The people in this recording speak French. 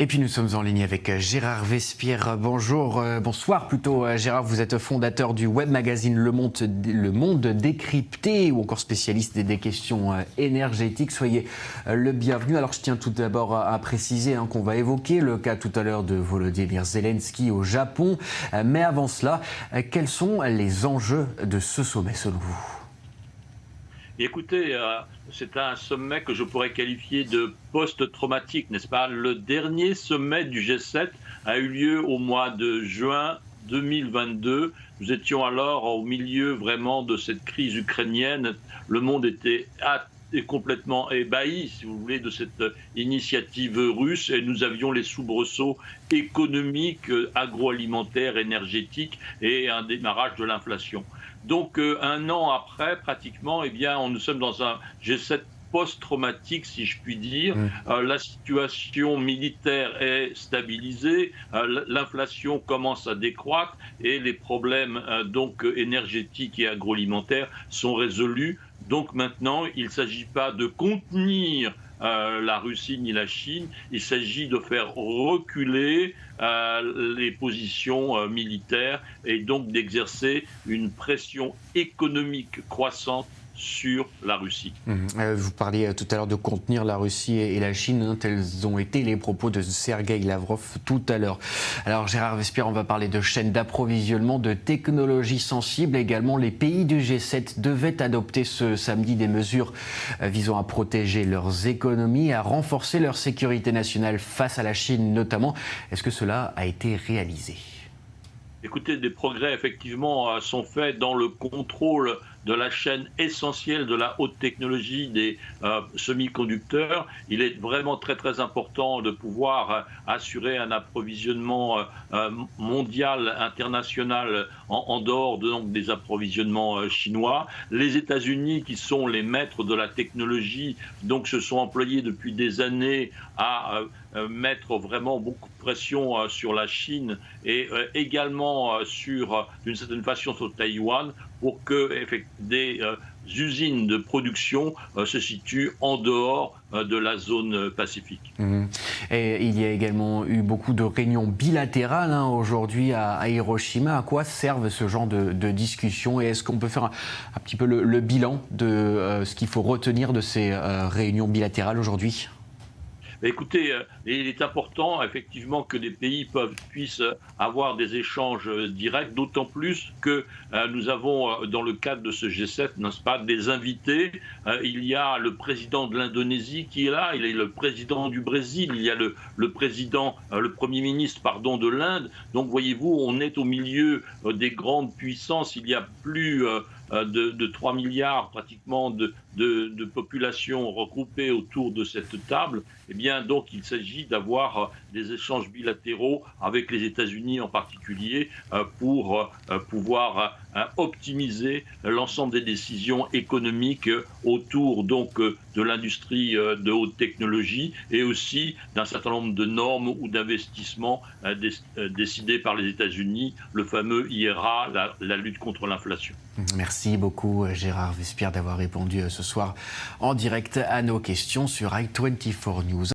Et puis nous sommes en ligne avec Gérard Vespierre. Bonsoir plutôt Gérard, vous êtes fondateur du web magazine Le Monde décrypté ou encore spécialiste des questions énergétiques. Soyez le bienvenu. Alors je tiens tout d'abord à préciser qu'on va évoquer le cas tout à l'heure de Volodymyr Zelensky au Japon. Mais avant cela, quels sont les enjeux de ce sommet selon vous ? Écoutez, c'est un sommet que je pourrais qualifier de post-traumatique, n'est-ce pas? Le dernier sommet du G7 a eu lieu au mois de juin 2022. Nous étions alors au milieu vraiment de cette crise ukrainienne. Le monde était complètement ébahi, si vous voulez, de cette initiative russe, et nous avions les soubresauts économiques, agroalimentaires, énergétiques et un démarrage de l'inflation. Donc un an après, pratiquement, eh bien, nous sommes dans un G7 post-traumatique, si je puis dire. La situation militaire est stabilisée, l'inflation commence à décroître et les problèmes donc énergétiques et agroalimentaires sont résolus. Donc maintenant, il ne s'agit pas de contenir la Russie ni la Chine, il s'agit de faire reculer les positions militaires et donc d'exercer une pression économique croissante sur la Russie. Vous parliez tout à l'heure de contenir la Russie et la Chine, tels ont été les propos de Sergueï Lavrov tout à l'heure. Alors Gérard Vespierre, on va parler de chaînes d'approvisionnement, de technologies sensibles également. Les pays du G7 devaient adopter ce samedi des mesures visant à protéger leurs économies, à renforcer leur sécurité nationale face à la Chine notamment. Est-ce que cela a été réalisé ? Écoutez, des progrès effectivement sont faits dans le contrôle de la chaîne essentielle de la haute technologie des semi-conducteurs. Il est vraiment très important de pouvoir assurer un approvisionnement mondial, international, en dehors donc des approvisionnements chinois. Les États-Unis, qui sont les maîtres de la technologie, donc se sont employés depuis des années à mettre vraiment beaucoup de pression sur la Chine et également d'une certaine façon sur Taïwan, pour que des usines de production se situent en dehors de la zone pacifique. Et il y a également eu beaucoup de réunions bilatérales aujourd'hui à Hiroshima. À quoi servent ce genre de discussions, et est-ce qu'on peut faire un petit peu le bilan de ce qu'il faut retenir de ces réunions bilatérales aujourd'hui ? Écoutez, il est important effectivement que des pays puissent avoir des échanges directs, d'autant plus que nous avons dans le cadre de ce G7, n'est-ce pas, des invités. Il y a le président de l'Indonésie qui est là, il y a le président du Brésil, il y a le premier ministre de l'Inde. Donc voyez-vous, on est au milieu des grandes puissances. Il y a plus de 3 milliards pratiquement de population regroupée autour de cette table. Eh bien, donc, il s'agit d'avoir des échanges bilatéraux avec les États-Unis en particulier pour pouvoir optimiser l'ensemble des décisions économiques autour donc de l'industrie de haute technologie et aussi d'un certain nombre de normes ou d'investissements décidés par les États-Unis, le fameux IRA, la lutte contre l'inflation. Merci beaucoup Gérard Vespierre d'avoir répondu ce soir en direct à nos questions sur i24 News.